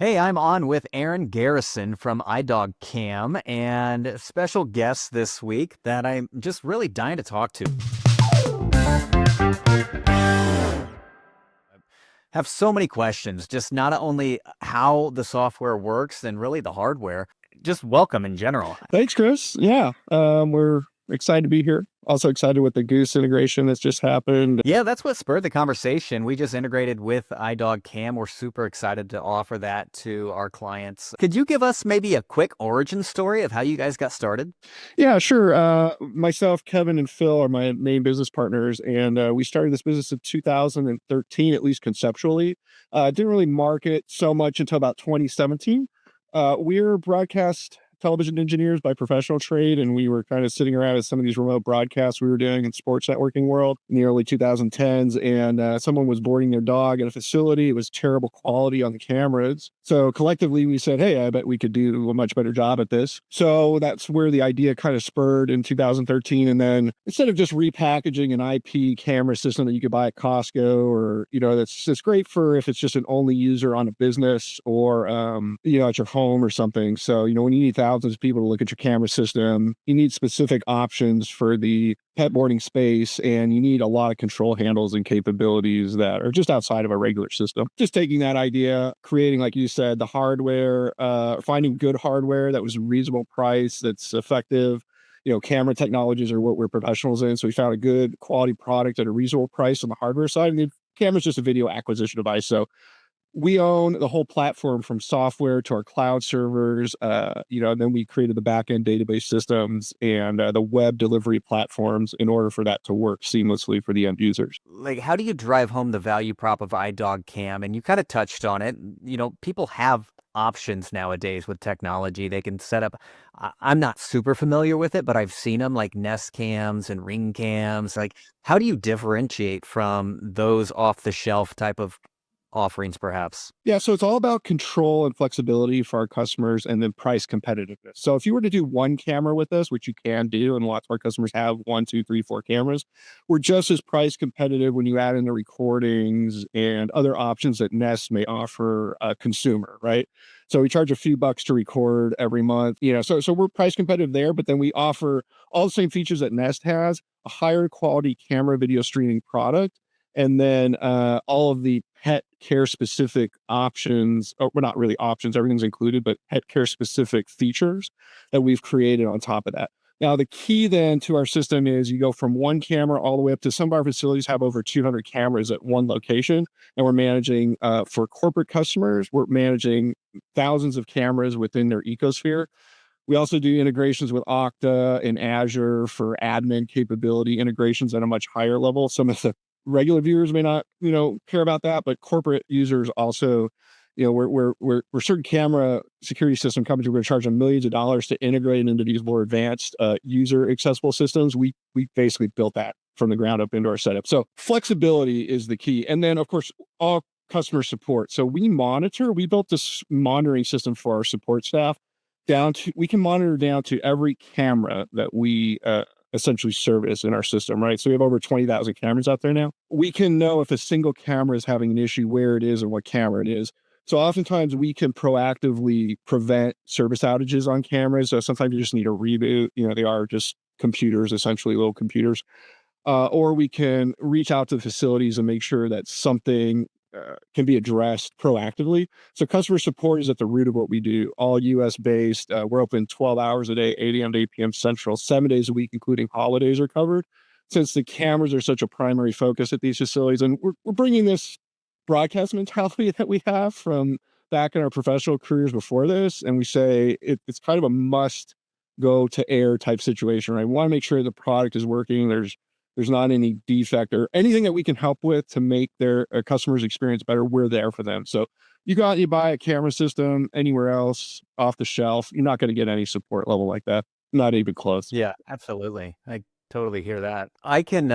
Hey, I'm on with Aron Garrison from iDogCam and a special guest this week that I'm just really dying to talk to. Have so many questions, just not only how the software works and really the hardware, just welcome in general. Thanks, Chris. Yeah, we're excited to be here. Also excited with the Goose integration that's just happened. Yeah, that's what spurred the conversation. We just integrated with iDogCam. We're super excited to offer that to our clients. Could you give us maybe a quick origin story of how you guys got started? Yeah, sure. Myself, Kevin, and Phil are my main business partners, and we started this business in 2013, at least conceptually. Didn't really market so much until about 2017. We're broadcast television engineers by professional trade, and we were kind of sitting around at some of these remote broadcasts we were doing in sports networking world in the early 2010s, and someone was boarding their dog at a facility. It was terrible quality on the cameras. So collectively we said, hey, I bet we could do a much better job at this. So that's where the idea kind of spurred in 2013. And then instead of just repackaging an IP camera system that you could buy at Costco, or, that's great for if it's just an only user on a business or, at your home or something. So, when you need thousands of people to look at your camera system, you need specific options for the pet boarding space, and you need a lot of control handles and capabilities that are just outside of a regular system. Just taking that idea, creating, like you said, the hardware, finding good hardware that was a reasonable price, that's effective. Camera technologies are what we're professionals in. So we found a good quality product at a reasonable price on the hardware side. And the camera's just a video acquisition device. So we own the whole platform from software to our cloud servers, and then we created the backend database systems and the web delivery platforms in order for that to work seamlessly for the end users. Like, how do you drive home the value prop of iDogCam? And you kind of touched on it. People have options nowadays with technology. They can set up, I'm not super familiar with it, but I've seen them like Nest cams and Ring cams. Like, how do you differentiate from those off the shelf type of offerings, perhaps? Yeah, so it's all about control and flexibility for our customers and then price competitiveness. So if you were to do one camera with us, which you can do, and lots of our customers have one, two, three, four cameras, we're just as price competitive when you add in the recordings and other options that Nest may offer a consumer, right? So we charge a few bucks to record every month, so we're price competitive there, but then we offer all the same features that Nest has, a higher quality camera video streaming product, and then all of the pet care specific options, or well, not really options, everything's included, but pet care specific features that we've created on top of that. Now, the key then to our system is you go from one camera all the way up to some of our facilities have over 200 cameras at one location. And we're managing for corporate customers, we're managing thousands of cameras within their ecosphere. We also do integrations with Okta and Azure for admin capability integrations at a much higher level. Some of the regular viewers may not, care about that, but corporate users also, we're certain camera security system companies. We're going to charge them millions of dollars to integrate into these more advanced user accessible systems. We basically built that from the ground up into our setup. So flexibility is the key, and then of course all customer support. So we built this monitoring system for our support staff we can monitor down to every camera that we essentially service in our system, right? So we have over 20,000 cameras out there now. We can know if a single camera is having an issue, where it is and what camera it is. So oftentimes we can proactively prevent service outages on cameras. So sometimes you just need a reboot. They are just computers, essentially little computers. Or we can reach out to the facilities and make sure that something can be addressed proactively. So customer support is at the root of what we do, all US based. We're open 12 hours a day, 8 a.m. to 8 p.m. Central, 7 days a week, including holidays are covered, since the cameras are such a primary focus at these facilities. And we're bringing this broadcast mentality that we have from back in our professional careers before this. And we say it's kind of a must go to air type situation, right? We want to make sure the product is working. There's not any defect or anything that we can help with to make their customers' experience better. We're there for them. So you buy a camera system anywhere else off the shelf, you're not going to get any support level like that. Not even close. Yeah, absolutely. I totally hear that. I can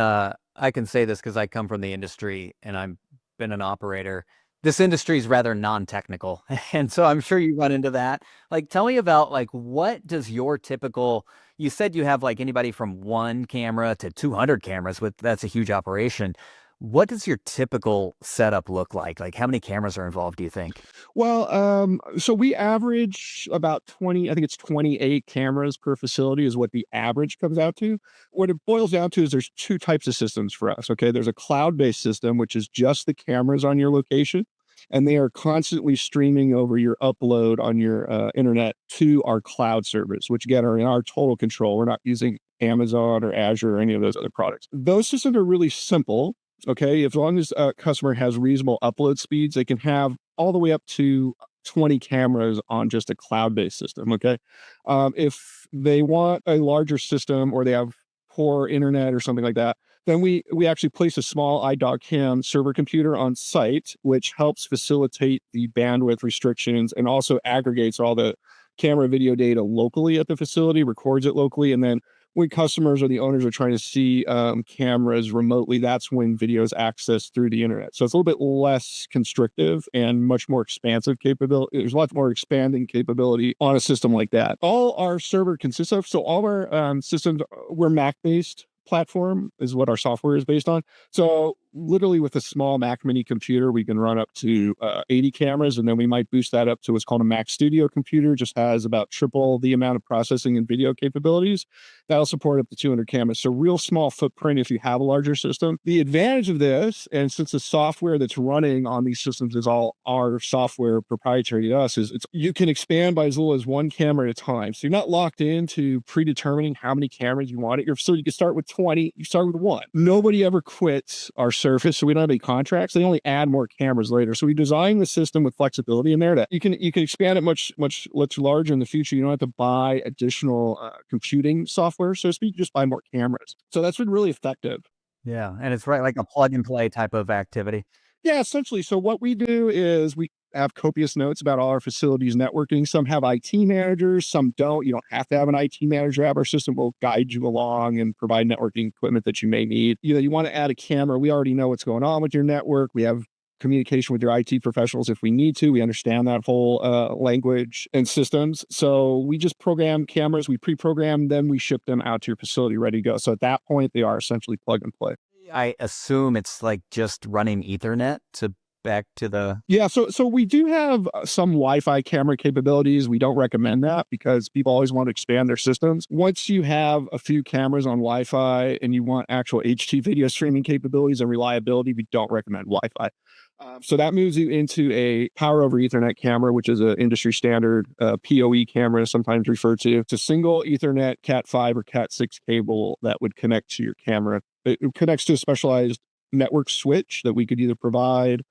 say this because I come from the industry and I've been an operator. This industry is rather non-technical. And so I'm sure you run into that. Like, tell me about what does your typical, you said you have anybody from one camera to 200 cameras that's a huge operation. What does your typical setup look like? Like how many cameras are involved, do you think? Well, so we average about 20, I think it's 28 cameras per facility is what the average comes out to. What it boils down to is there's two types of systems for us. Okay. There's a cloud-based system, which is just the cameras on your location. And they are constantly streaming over your upload on your internet to our cloud servers, which again are in our total control. We're not using Amazon or Azure or any of those other products. Those systems are really simple. Okay. As long as a customer has reasonable upload speeds, they can have all the way up to 20 cameras on just a cloud-based system. Okay. If they want a larger system or they have poor internet or something like that, then we actually place a small iDogCam server computer on site, which helps facilitate the bandwidth restrictions and also aggregates all the camera video data locally at the facility, records it locally, and then when customers or the owners are trying to see cameras remotely, that's when video is accessed through the internet. So it's a little bit less constrictive and much more expansive capability. There's a lot more expanding capability on a system like that. All our server consists of, so all our systems, we're Mac-based platform is what our software is based on. So literally with a small Mac mini computer, we can run up to 80 cameras, and then we might boost that up to what's called a Mac Studio computer, just has about triple the amount of processing and video capabilities. That'll support up to 200 cameras. So real small footprint if you have a larger system. The advantage of this, and since the software that's running on these systems is all our software proprietary to us, is you can expand by as little as one camera at a time. So you're not locked into predetermining how many cameras you want at your facility. You can start with 20, you start with one. Nobody ever quits our service, so we don't have any contracts. They only add more cameras later. So we designed the system with flexibility in there that you can expand it much larger in the future. You don't have to buy additional computing software, so to speak. You just buy more cameras. So that's been really effective. Yeah. And it's right like a plug and play type of activity. Yeah, essentially. So what we do is we have copious notes about all our facilities networking. Some have IT managers, some don't. You don't have to have an IT manager. Our system will guide you along and provide networking equipment that you may need. You want to add a camera. We already know what's going on with your network. We have communication with your IT professionals if we need to. We understand that whole language and systems. So we just program cameras. We pre-program, then we ship them out to your facility ready to go. So at that point, they are essentially plug and play. I assume it's like just running Ethernet to back to the. Yeah, so we do have some Wi-Fi camera capabilities. We don't recommend that because people always want to expand their systems. Once you have a few cameras on Wi-Fi and you want actual HT video streaming capabilities and reliability, we don't recommend Wi-Fi. So that moves you into a power over Ethernet camera, which is an industry standard PoE camera, sometimes referred to. It's a single Ethernet Cat5 or Cat6 cable that would connect to your camera. It connects to a specialized network switch that we could either provide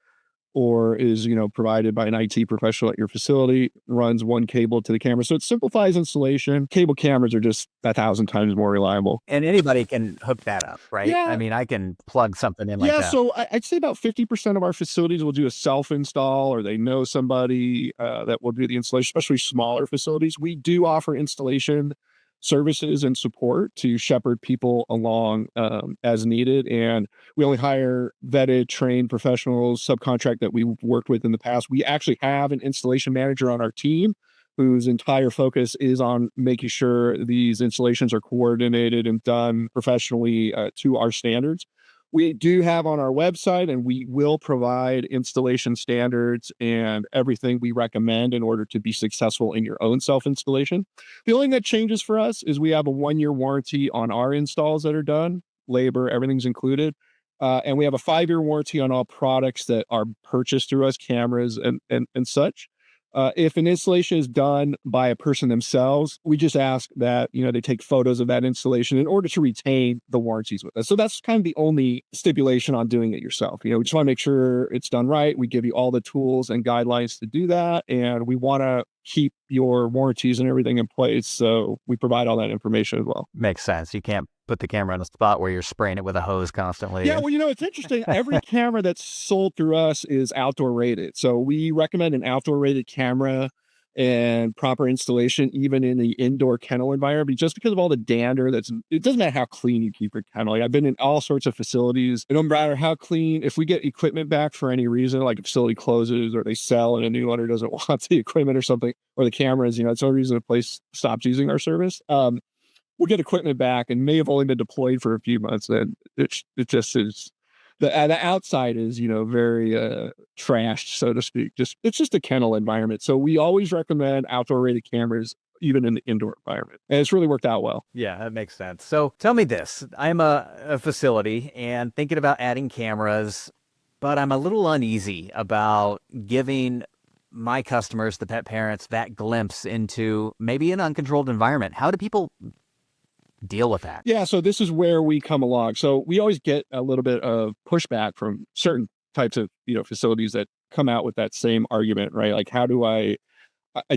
or is provided by an IT professional at your facility, runs one cable to the camera. So it simplifies installation. Cable cameras are just 1,000 times more reliable. And anybody can hook that up, right? Yeah. I mean, I can plug something in like Yeah, that. so I'd say about 50% of our facilities will do a self-install, or they know somebody that will do the installation, especially smaller facilities. We do offer installation services and support to shepherd people along as needed. And we only hire vetted, trained professionals, subcontract that we've worked with in the past. We actually have an installation manager on our team whose entire focus is on making sure these installations are coordinated and done professionally to our standards. We do have on our website, and we will provide installation standards and everything we recommend in order to be successful in your own self-installation. The only thing that changes for us is we have a 1-year warranty on our installs that are done, labor, everything's included. And we have a 5-year warranty on all products that are purchased through us, cameras and such. If an installation is done by a person themselves, we just ask that, they take photos of that installation in order to retain the warranties with us. So that's kind of the only stipulation on doing it yourself. We just want to make sure it's done right. We give you all the tools and guidelines to do that. And we want to keep your warranties and everything in place. So we provide all that information as well. Makes sense. You can't put the camera on a spot where you're spraying it with a hose constantly. Yeah, well, it's interesting. Every camera that's sold through us is outdoor rated. So we recommend an outdoor rated camera and proper installation, even in the indoor kennel environment, just because of all the dander it doesn't matter how clean you keep your kennel. Like, I've been in all sorts of facilities. It don't matter how clean, if we get equipment back for any reason, like a facility closes or they sell and a new owner doesn't want the equipment or something, or the cameras, it's no reason a place stops using our service. We'll get equipment back and may have only been deployed for a few months. And it just is The outside is, very trashed, so to speak. It's just a kennel environment. So we always recommend outdoor rated cameras, even in the indoor environment, and it's really worked out well. Yeah, that makes sense. So tell me this. I'm a facility and thinking about adding cameras, but I'm a little uneasy about giving my customers, the pet parents, that glimpse into maybe an uncontrolled environment. How do people deal with that? Yeah, so this is where we come along. So we always get a little bit of pushback from certain types of facilities that come out with that same argument, right? Like, how do I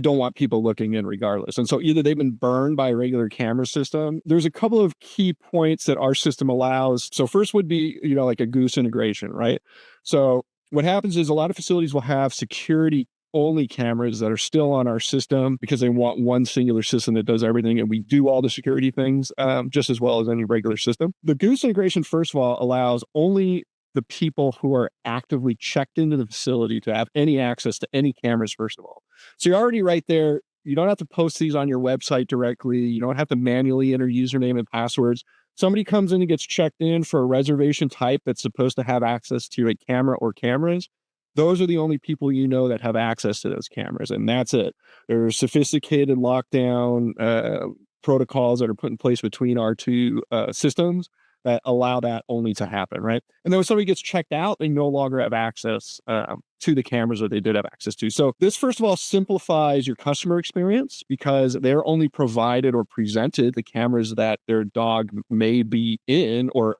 don't want people looking in regardless. And so either they've been burned by a regular camera system. There's a couple of key points that our system allows. So first would be, like a Goose integration, right? So what happens is a lot of facilities will have security only cameras that are still on our system because they want one singular system that does everything. And we do all the security things just as well as any regular system. The Goose integration, first of all, allows only the people who are actively checked into the facility to have any access to any cameras, first of all. So you're already right there. You don't have to post these on your website directly. You don't have to manually enter username and passwords. Somebody comes in and gets checked in for a reservation type that's supposed to have access to a camera or cameras. Those are the only people that have access to those cameras, and that's it. There's sophisticated lockdown protocols that are put in place between our two systems that allow that only to happen, right? And then when somebody gets checked out, they no longer have access to the cameras that they did have access to. So this, first of all, simplifies your customer experience because they're only provided or presented the cameras that their dog may be in or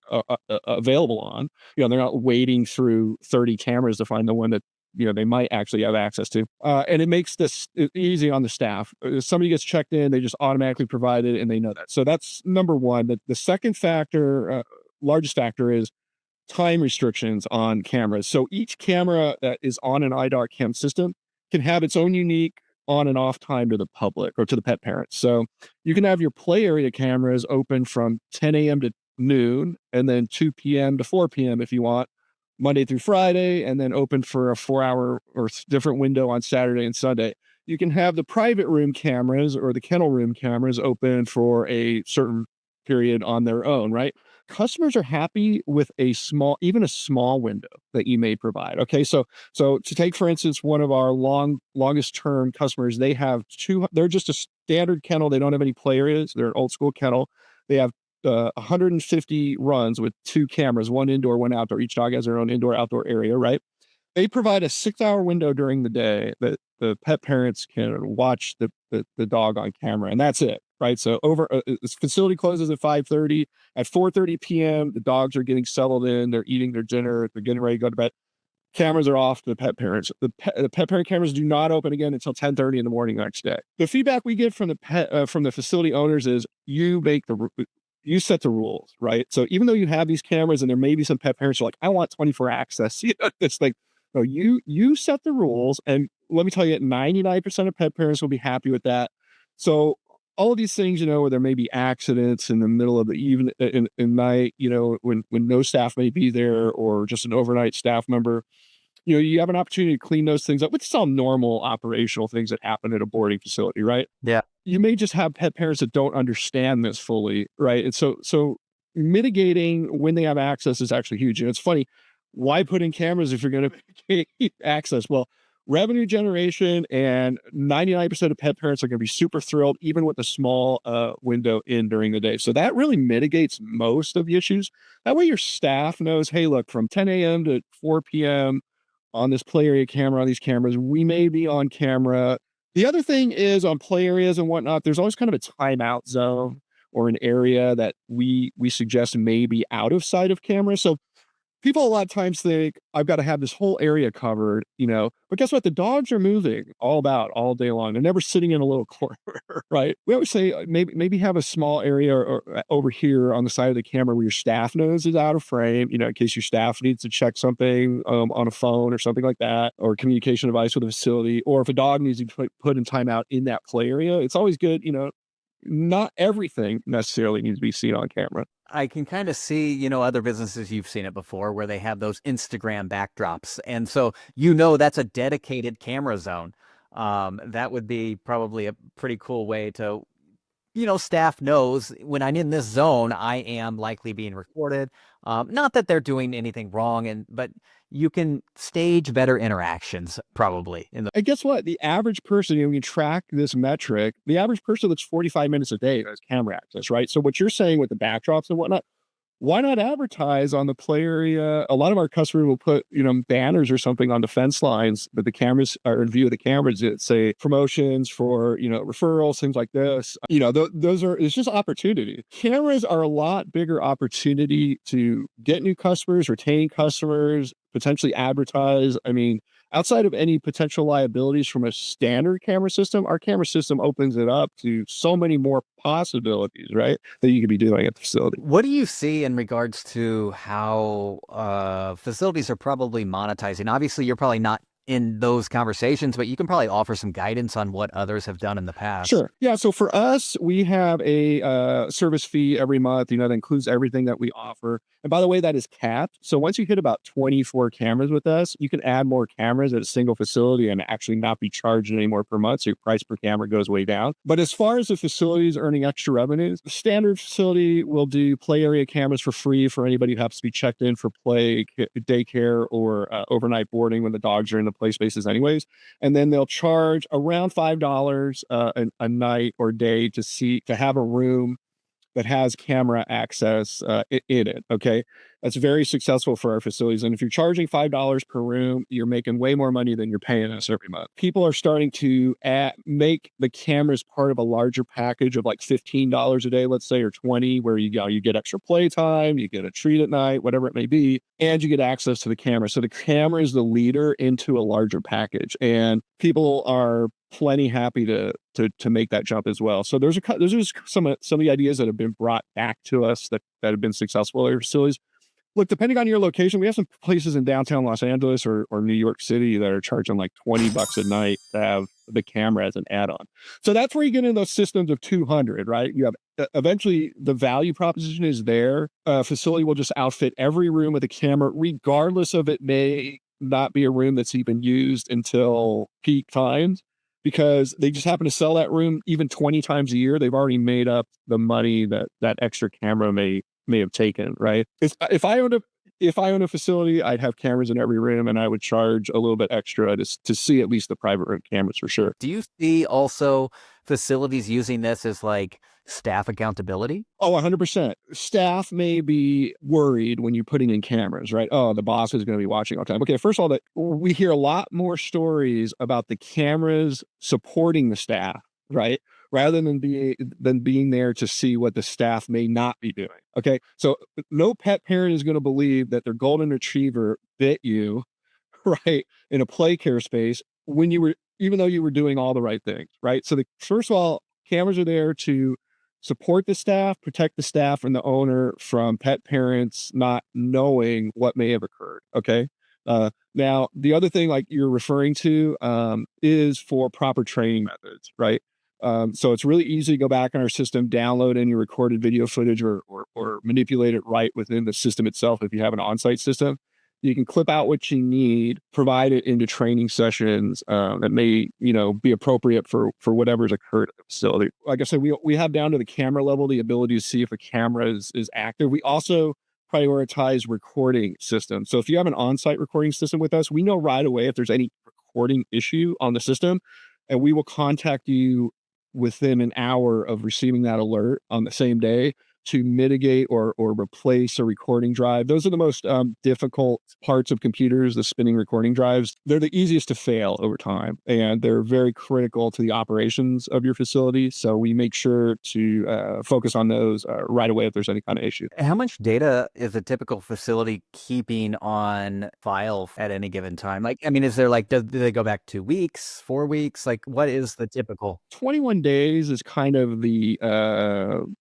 available on. They're not wading through 30 cameras to find the one that they might actually have access to. And it makes this easy on the staff. If somebody gets checked in, they just automatically provide it and they know that. So that's number one. The second factor, largest factor, is time restrictions on cameras. So each camera that is on an iDogCam system can have its own unique on and off time to the public or to the pet parents. So you can have your play area cameras open from 10 a.m. to noon and then 2 p.m. to 4 p.m. if you want, Monday through Friday, and then open for a 4-hour or different window on Saturday and Sunday. You can have the private room cameras or the kennel room cameras open for a certain period on their own, right? Customers are happy with even a small window that you may provide. Okay, so to take, for instance, one of our longest term customers, they're just a standard kennel. They don't have any play areas. They're an old school kennel. They have 150 runs with 2 cameras, one indoor, one outdoor. Each dog has their own indoor outdoor area, right? They provide a 6-hour window during the day that the pet parents can watch the dog on camera, and that's it, right? So this facility closes at 5:30. At 4:30 p.m., the dogs are getting settled in. They're eating their dinner. They're getting ready to go to bed. Cameras are off to the pet parents. The pet parent cameras do not open again until 10:30 in the morning the next day. The feedback we get from the facility owners is you set the rules, right? So even though you have these cameras and there may be some pet parents who are like, I want 24 access. It's like, no, you set the rules. And let me tell you, 99% of pet parents will be happy with that. So all of these things, where there may be accidents in the middle of the even in night, when no staff may be there or just an overnight staff member, you have an opportunity to clean those things up, which is all normal operational things that happen at a boarding facility, right? Yeah. You may just have pet parents that don't understand this fully, right? And so mitigating when they have access is actually huge. And it's funny, why put in cameras if you're going to keep access? Well, revenue generation, and 99% of pet parents are going to be super thrilled, even with a small window in during the day. So that really mitigates most of the issues. That way your staff knows, hey, look, from 10 a.m. to 4 p.m. on this play area camera, on these cameras, we may be on camera. The other thing is on play areas and whatnot, there's always kind of a timeout zone or an area that we suggest may be out of sight of camera. So people a lot of times think I've got to have this whole area covered, but guess what? The dogs are moving all day long. They're never sitting in a little corner, right? We always say maybe have a small area or over here on the side of the camera where your staff knows is out of frame, in case your staff needs to check something on a phone or something like that, or communication device with a facility, or if a dog needs to be put in timeout in that play area. It's always good, not everything necessarily needs to be seen on camera. I can kind of see, other businesses, you've seen it before, where they have those Instagram backdrops. And so, that's a dedicated camera zone. That would be probably a pretty cool way to staff knows when I'm in this zone, I am likely being recorded. Not that they're doing anything wrong, but you can stage better interactions probably in the. And guess what? The average person, when you track this metric, the average person looks 45 minutes a day as camera access, right? So what you're saying with the backdrops and whatnot, why not advertise on the play area? A lot of our customers will put, banners or something on the fence lines, but the cameras are in view of the cameras that say promotions for, referrals, things like this. Those are, it's just opportunity. Cameras are a lot bigger opportunity to get new customers, retain customers, potentially advertise. I mean, outside of any potential liabilities from a standard camera system, our camera system opens it up to so many more possibilities, right? That you could be doing at the facility. What do you see in regards to how facilities are probably monetizing? Obviously, you're probably not in those conversations, but you can probably offer some guidance on what others have done in the past. Sure. Yeah. So for us, we have a service fee every month, that includes everything that we offer. And by the way, that is capped. So once you hit about 24 cameras with us, you can add more cameras at a single facility and actually not be charged anymore per month. So your price per camera goes way down. But as far as the facilities earning extra revenues, the standard facility will do play area cameras for free for anybody who happens to be checked in for play, daycare, or overnight boarding when the dogs are in the play spaces anyways. And then they'll charge around $5 a night or day to have a room that has camera access in it. Okay. That's very successful for our facilities. And if you're charging $5 per room, you're making way more money than you're paying us every month. People are starting to make the cameras part of a larger package of like $15 a day, let's say, or 20, where you get extra playtime, you get a treat at night, whatever it may be, and you get access to the camera. So the camera is the leader into a larger package. And people are plenty happy to make that jump as well. So those are just some of the ideas that have been brought back to us that have been successful at our facilities. Look, depending on your location, we have some places in downtown Los Angeles or New York City that are charging like $20 a night to have the camera as an add-on. So that's where you get into those systems of 200, right? You have eventually the value proposition is there. A facility will just outfit every room with a camera, regardless of it may not be a room that's even used until peak times, because they just happen to sell that room even 20 times a year. They've already made up the money that extra camera may have taken, right? If I owned a facility, I'd have cameras in every room, and I would charge a little bit extra to see at least the private room cameras for sure. Do you see also facilities using this as like staff accountability? Oh, 100%. Staff may be worried when you're putting in cameras, right? Oh, the boss is going to be watching all the time. Okay, first of all, that we hear a lot more stories about the cameras supporting the staff, right? Rather than being there to see what the staff may not be doing. Okay. So no pet parent is going to believe that their golden retriever bit you, right, in a play care space even though you were doing all the right things, right? So first of all, cameras are there to support the staff, protect the staff and the owner from pet parents not knowing what may have occurred. Okay. Now, the other thing like you're referring to is for proper training methods, right? So it's really easy to go back in our system, download any recorded video footage or manipulate it right within the system itself. If you have an on-site system, you can clip out what you need, provide it into training sessions that may, be appropriate for whatever's occurred at the facility. Like I said, we have down to the camera level the ability to see if a camera is active. We also prioritize recording systems. So if you have an on-site recording system with us, we know right away if there's any recording issue on the system, and we will contact you within an hour of receiving that alert on the same day to mitigate or replace a recording drive. Those are the most difficult parts of computers, the spinning recording drives. They're the easiest to fail over time, and they're very critical to the operations of your facility. So we make sure to focus on those right away if there's any kind of issue. How much data is a typical facility keeping on file at any given time? Like, I mean, is there like, do they go back 2 weeks, 4 weeks? Like, what is the typical? 21 days is kind of the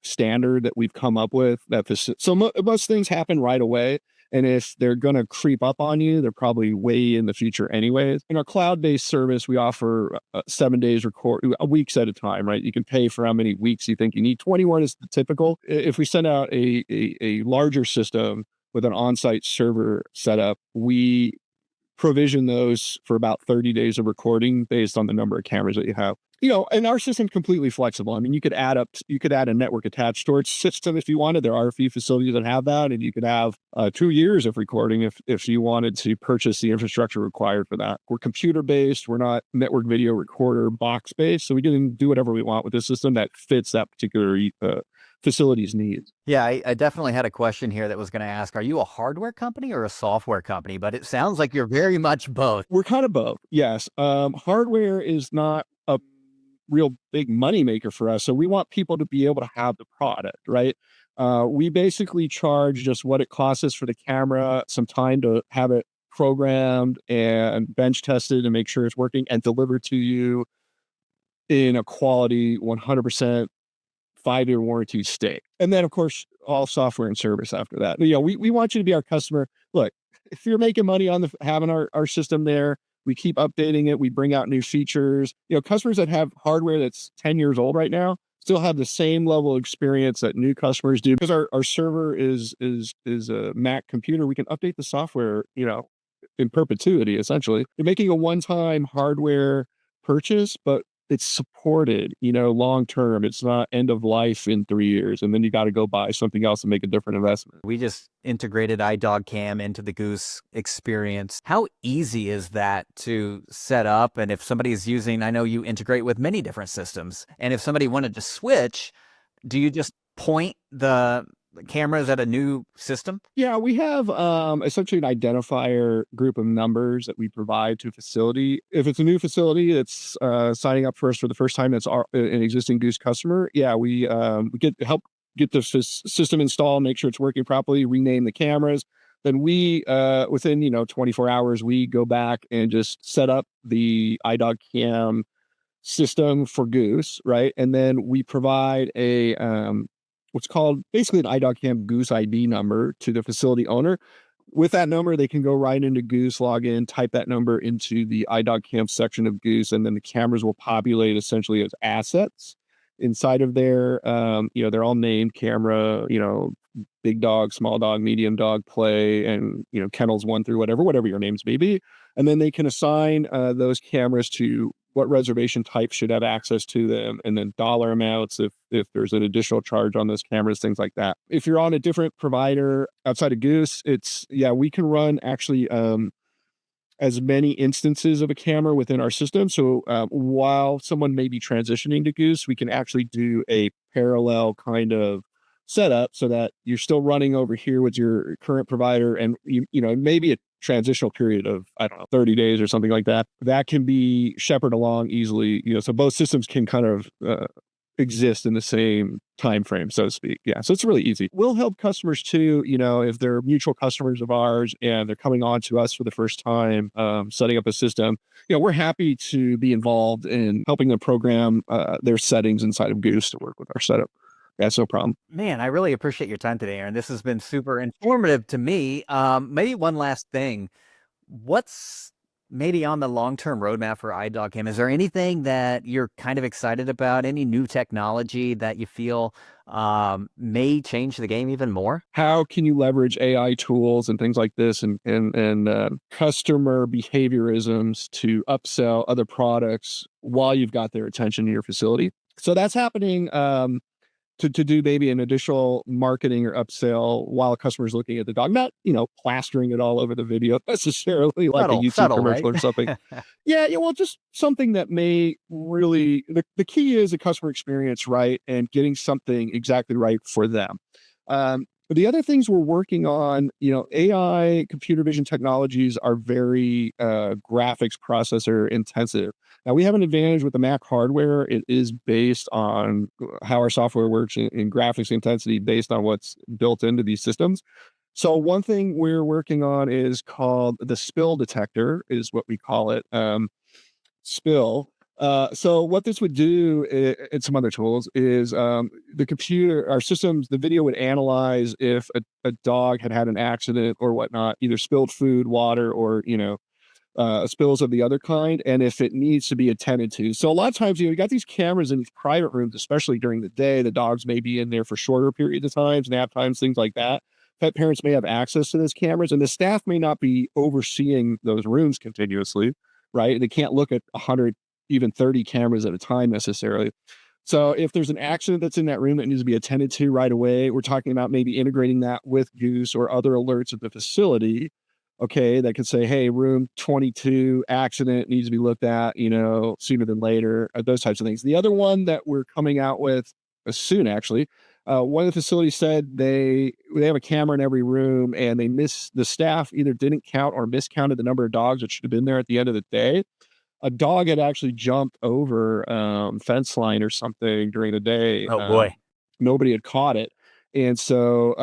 standard that we've come up with. Most things happen right away. And if they're going to creep up on you, they're probably way in the future anyways. In our cloud-based service, we offer 7 days weeks at a time, right? You can pay for how many weeks you think you need. 21 is the typical. If we send out a larger system with an on-site server setup, we provision those for about 30 days of recording based on the number of cameras that you have. And our system's completely flexible. I mean, you could add a network attached storage system if you wanted. There are a few facilities that have that, and you could have 2 years of recording if you wanted to purchase the infrastructure required for that. We're computer based. We're not network video recorder box based, so we can do whatever we want with this system that fits that particular facility's needs. Yeah, I definitely had a question here that was going to ask, are you a hardware company or a software company? But it sounds like you're very much both. We're kind of both. Yes, hardware is not a real big money maker for us. So we want people to be able to have the product, right? We basically charge just what it costs us for the camera, some time to have it programmed and bench tested and make sure it's working and delivered to you in a quality 100% 5-year warranty state. And then, of course, all software and service after that. We want you to be our customer. Look, if you're making money on having our system there, we keep updating it. We bring out new features. Customers that have hardware that's 10 years old right now still have the same level of experience that new customers do because our server is a Mac computer. We can update the software, in perpetuity, essentially. You're making a one-time hardware purchase, but it's supported, long term. It's not end of life in 3 years, and then you got to go buy something else and make a different investment. We just integrated iDogCam into the Goose experience. How easy is that to set up? And if somebody's using, I know you integrate with many different systems, and if somebody wanted to switch, do you just point the cameras at a new system? Yeah, we have essentially an identifier group of numbers that we provide to a facility. If it's a new facility that's signing up for us for the first time, that's an existing Goose customer. Yeah, we help get the system installed, make sure it's working properly, rename the cameras. Then we, within 24 hours, we go back and just set up the iDogCam system for Goose, right? And then we provide a what's called basically an iDogCam Goose ID number to the facility owner. With that number, they can go right into Goose, log in, type that number into the iDogCam section of Goose, and then the cameras will populate essentially as assets inside of there. They're all named camera, big dog, small dog, medium dog, play, and kennels 1 through whatever your names may be. And then they can assign those cameras to what reservation type should have access to them, and then dollar amounts if there's an additional charge on those cameras, things like that. If you're on a different provider outside of Goose, we can run actually as many instances of a camera within our system. So while someone may be transitioning to Goose, we can actually do a parallel kind of setup so that you're still running over here with your current provider, and maybe a transitional period of 30 days or something like that. That can be shepherded along easily. So both systems can kind of exist in the same time frame, so to speak. Yeah, so it's really easy. We'll help customers too, if they're mutual customers of ours and they're coming on to us for the first time, setting up a system. We're happy to be involved in helping them program their settings inside of Goose to work with our setup. That's no problem. Man, I really appreciate your time today, Aron. This has been super informative to me. Maybe one last thing. What's maybe on the long-term roadmap for iDogCam? Is there anything that you're kind of excited about? Any new technology that you feel may change the game even more? How can you leverage AI tools and things like this and customer behaviorisms to upsell other products while you've got their attention in your facility? So that's happening to do maybe an additional marketing or upsell while a customer's looking at the dog, not, plastering it all over the video necessarily like a YouTube commercial, right? Or something. Yeah, well, just something that may really, the key is the customer experience, right? And getting something exactly right for them. But the other things we're working on, AI, computer vision technologies are very graphics processor intensive. Now, we have an advantage with the Mac hardware. It is based on how our software works in graphics intensity based on what's built into these systems. So one thing we're working on is called the spill detector, is what we call it. Spill. So what this would do, and some other tools, is the computer, our systems, the video would analyze if a dog had had an accident or whatnot, either spilled food, water, or spills of the other kind, and if it needs to be attended to. So a lot of times, you got these cameras in these private rooms, especially during the day. The dogs may be in there for shorter periods of times, nap times, things like that. Pet parents may have access to those cameras, and the staff may not be overseeing those rooms continuously, right? They can't look at 100 even 30 cameras at a time necessarily. So if there's an accident that's in that room that needs to be attended to right away, we're talking about maybe integrating that with Goose or other alerts at the facility. Okay, that could say, hey, room 22 accident needs to be looked at, sooner than later, those types of things. The other one that we're coming out with soon, actually, one of the facilities said they have a camera in every room, and the staff either didn't count or miscounted the number of dogs that should have been there at the end of the day. A dog had actually jumped over fence line or something during the day. Oh boy. Nobody had caught it. And so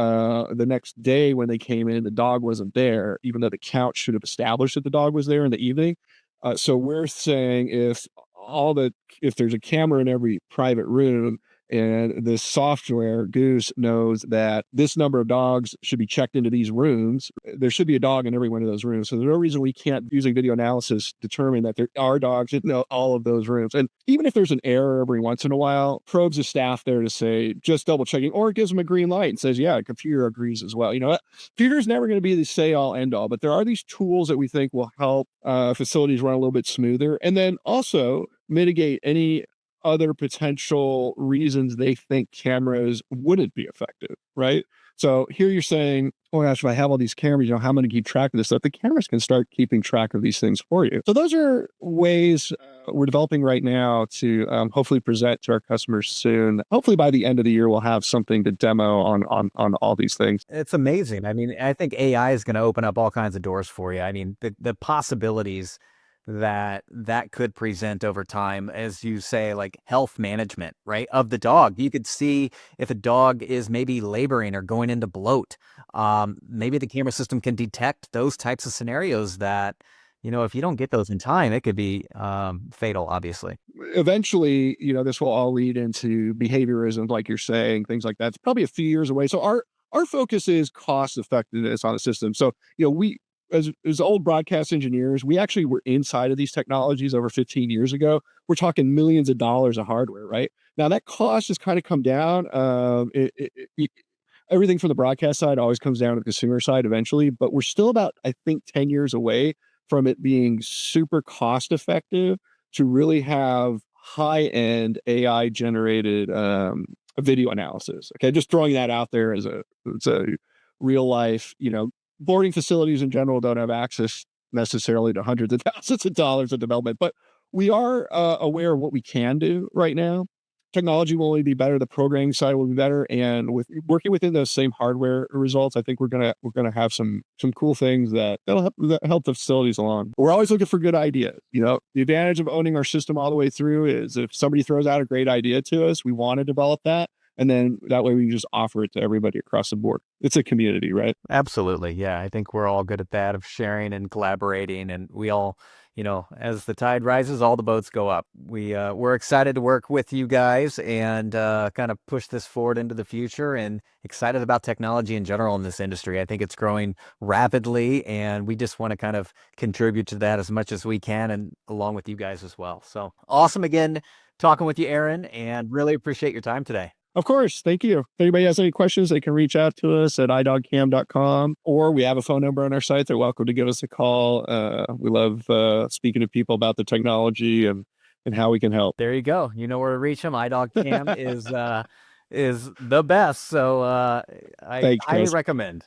the next day when they came in, the dog wasn't there, even though the count should have established that the dog was there in the evening. So we're saying if there's a camera in every private room, and this software, Goose, knows that this number of dogs should be checked into these rooms, there should be a dog in every one of those rooms. So there's no reason we can't, using video analysis, determine that there are dogs in all of those rooms. And even if there's an error every once in a while, probes the staff there to say, just double checking, or it gives them a green light and says, yeah, computer agrees as well. Computer is never going to be the say all end all, but there are these tools that we think will help facilities run a little bit smoother, and then also mitigate any other potential reasons they think cameras wouldn't be effective, right? So here you're saying, oh gosh, if I have all these cameras, how am I going to keep track of this stuff? The cameras can start keeping track of these things for you. So those are ways we're developing right now to hopefully present to our customers soon. Hopefully by the end of the year, we'll have something to demo on all these things. It's amazing. I mean, I think AI is going to open up all kinds of doors for you. I mean, the possibilities that could present over time, as you say, like health management, right, of the dog. You could see if a dog is maybe laboring or going into bloat. Maybe the camera system can detect those types of scenarios that, if you don't get those in time, it could be fatal, obviously. Eventually, this will all lead into behaviorism, like you're saying, things like that. It's probably a few years away. So our focus is cost effectiveness on the system. So, we, as old broadcast engineers, we actually were inside of these technologies over 15 years ago. We're talking millions of dollars of hardware, right? Now that cost has kind of come down. Everything from the broadcast side always comes down to the consumer side eventually, but we're still about, I think, 10 years away from it being super cost effective to really have high end AI generated video analysis. Okay, just throwing that out there as it's a real life, boarding facilities in general don't have access necessarily to hundreds of thousands of dollars of development, but we are aware of what we can do right now. Technology will only be better. The programming side will be better, and with working within those same hardware results, I think we're gonna have some cool things that'll help the facilities along. We're always looking for good ideas. The advantage of owning our system all the way through is if somebody throws out a great idea to us, we want to develop that. And then that way we can just offer it to everybody across the board. It's a community, right? Absolutely. Yeah. I think we're all good at that, of sharing and collaborating. And we all, as the tide rises, all the boats go up. We're excited to work with you guys and kind of push this forward into the future, and excited about technology in general in this industry. I think it's growing rapidly, and we just want to kind of contribute to that as much as we can, and along with you guys as well. So awesome again talking with you, Aron, and really appreciate your time today. Of course. Thank you. If anybody has any questions, they can reach out to us at iDogCam.com, or we have a phone number on our site. They're welcome to give us a call. We love speaking to people about the technology and how we can help. There you go. You know where to reach them. iDogCam is the best. So I highly recommend.